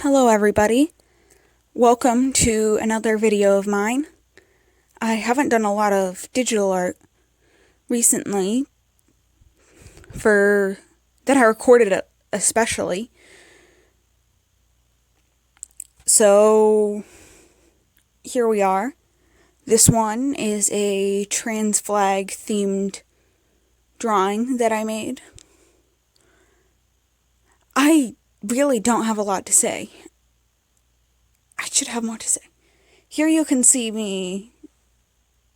Hello everybody, welcome to another video of mine. I haven't done a lot of digital art recently, that I recorded especially. So here we are. This one is a trans flag themed drawing that I made. I really don't have a lot to say. I should have more to say. Here you can see me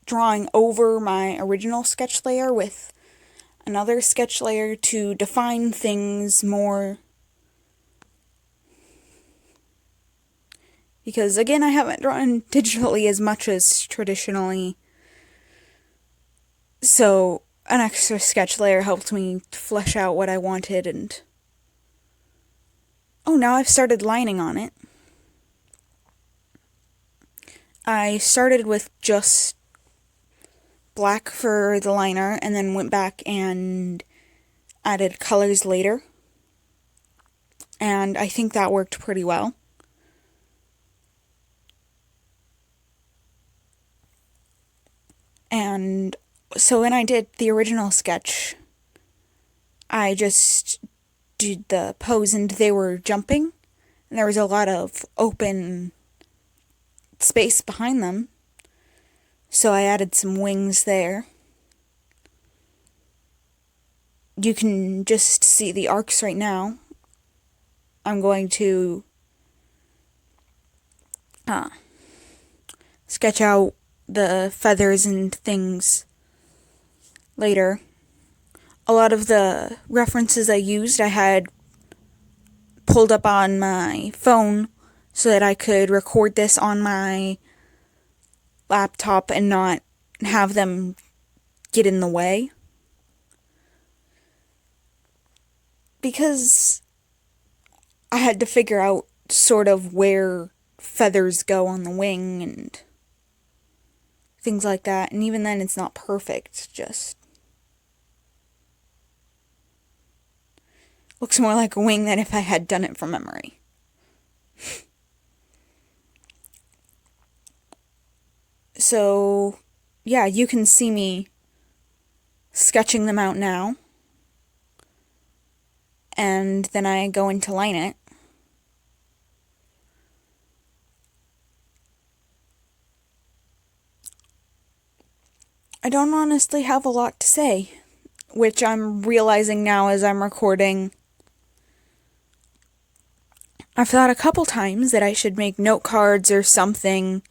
drawing over my original sketch layer with another sketch layer to define things more. Because again, I haven't drawn digitally as much as traditionally. So an extra sketch layer helped me flesh out what I wanted, and now I've started lining on it. I started with just black for the liner and then went back and added colors later. And I think that worked pretty well. And so when I did the original sketch, I just did the pose and they were jumping, and there was a lot of open space behind them, so I added some wings there. You can just see the arcs right now. I'm going to sketch out the feathers and things later. A lot of the references I used, I had pulled up on my phone so that I could record this on my laptop and not have them get in the way. Because I had to figure out sort of where feathers go on the wing and things like that. And even then, it's not perfect, just looks more like a wing than if I had done it from memory. So, yeah, you can see me sketching them out now. And then I go in to line it. I don't honestly have a lot to say, which I'm realizing now as I'm recording. I've thought a couple times that I should make note cards or something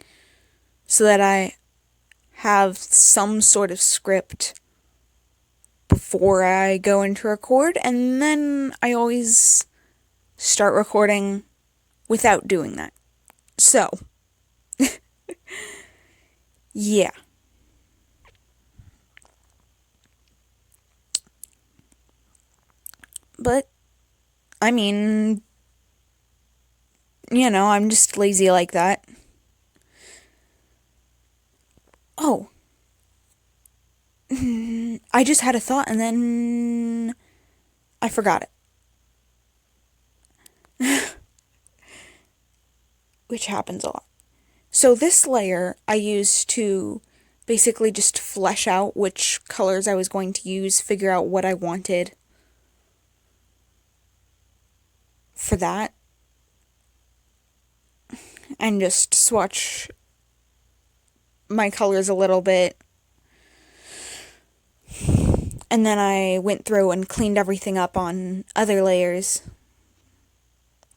so that I have some sort of script before I go into record, and then I always start recording without doing that. So, yeah. But, I mean, I'm just lazy like that. Oh. I just had a thought and then I forgot it. Which happens a lot. So this layer I used to basically just flesh out which colors I was going to use, figure out what I wanted for that, and just swatch my colors a little bit. And then I went through and cleaned everything up on other layers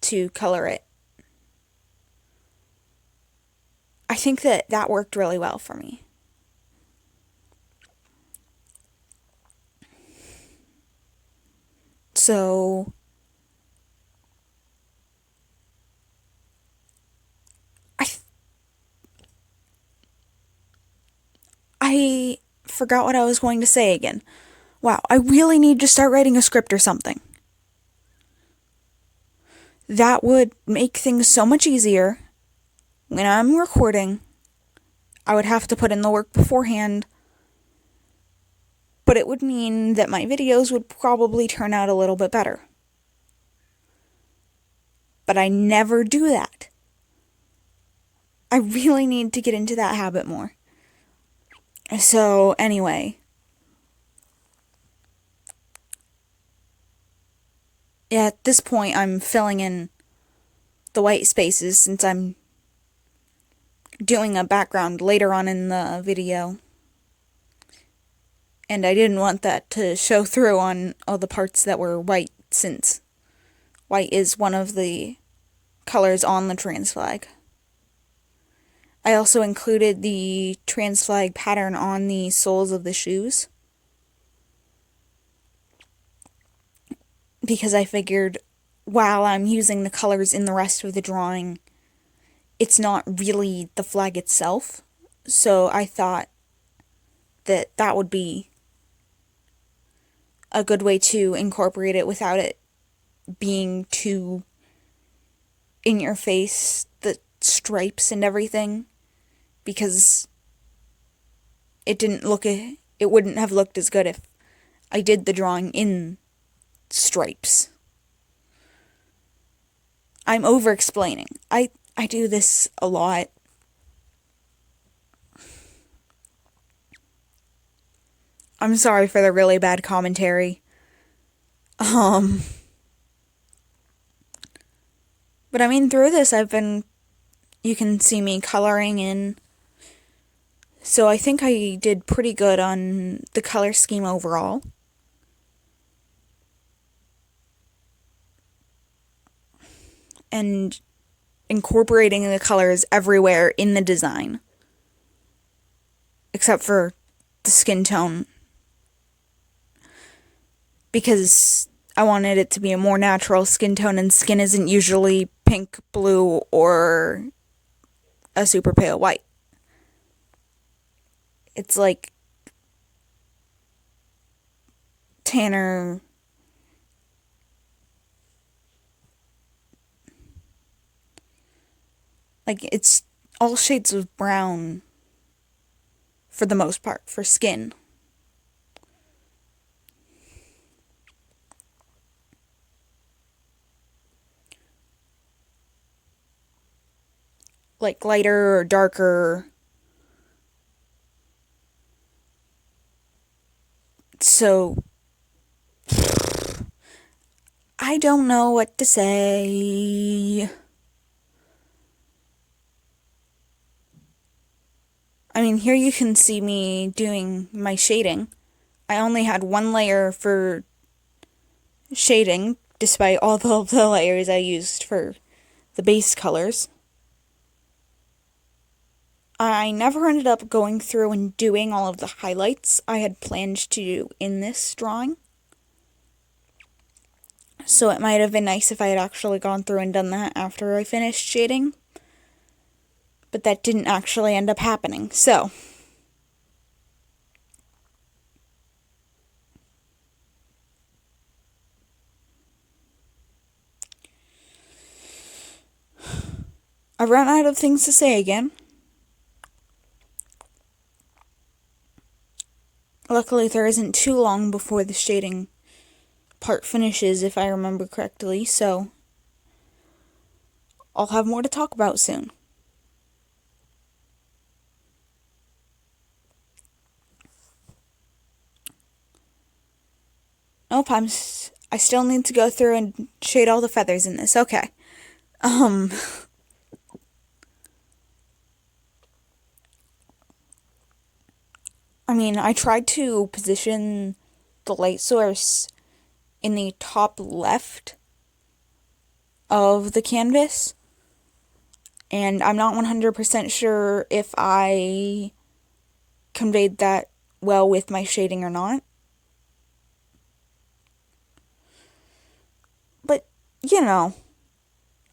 to color it. I think that worked really well for me. So I forgot what I was going to say again. Wow, I really need to start writing a script or something. That would make things so much easier. When I'm recording, I would have to put in the work beforehand, but it would mean that my videos would probably turn out a little bit better. but I never do that. I really need to get into that habit more. So, anyway. Yeah, at this point, I'm filling in the white spaces since I'm doing a background later on in the video. And I didn't want that to show through on all the parts that were white, since white is one of the colors on the trans flag. I also included the trans flag pattern on the soles of the shoes, because I figured while I'm using the colors in the rest of the drawing, it's not really the flag itself. So I thought that that would be a good way to incorporate it without it being too in your face, the stripes and everything, because it wouldn't have looked as good if I did the drawing in stripes. I'm over explaining. I do this a lot. I'm sorry for the really bad commentary. But I mean, through this, you can see me coloring in. So I think I did pretty good on the color scheme overall. And incorporating the colors everywhere in the design, except for the skin tone, because I wanted it to be a more natural skin tone, and skin isn't usually pink, blue, or a super pale white. It's like tanner, like it's all shades of brown for the most part for skin. Like lighter or darker. So I don't know what to say. I mean, here you can see me doing my shading. I only had one layer for shading, despite all the layers I used for the base colors. I never ended up going through and doing all of the highlights I had planned to do in this drawing. So it might have been nice if I had actually gone through and done that after I finished shading. But that didn't actually end up happening, so I ran out of things to say again. Luckily, there isn't too long before the shading part finishes, if I remember correctly, so I'll have more to talk about soon. Nope, I still need to go through and shade all the feathers in this. Okay. I mean, I tried to position the light source in the top left of the canvas, and I'm not 100% sure if I conveyed that well with my shading or not. But, I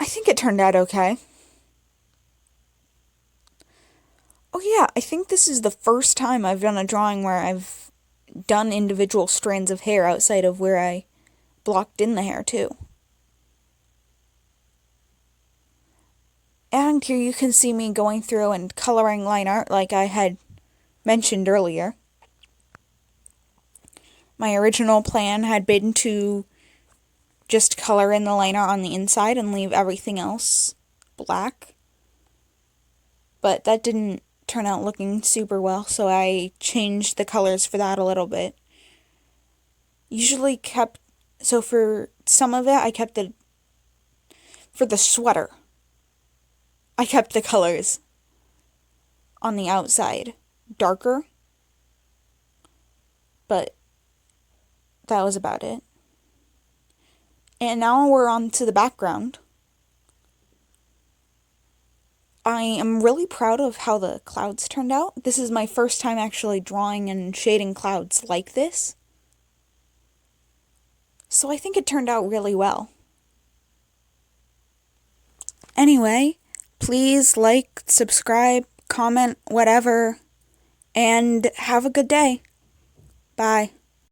think it turned out okay. Oh yeah, I think this is the first time I've done a drawing where I've done individual strands of hair outside of where I blocked in the hair too. And here you can see me going through and coloring line art like I had mentioned earlier. My original plan had been to just color in the liner on the inside and leave everything else black. But that didn't turn out looking super well, so I changed the colors for that a little bit. So for some of it, for the sweater, I kept the colors on the outside darker, but that was about it. And now we're on to the background. I am really proud of how the clouds turned out. This is my first time actually drawing and shading clouds like this. So I think it turned out really well. Anyway, please like, subscribe, comment, whatever, and have a good day. Bye.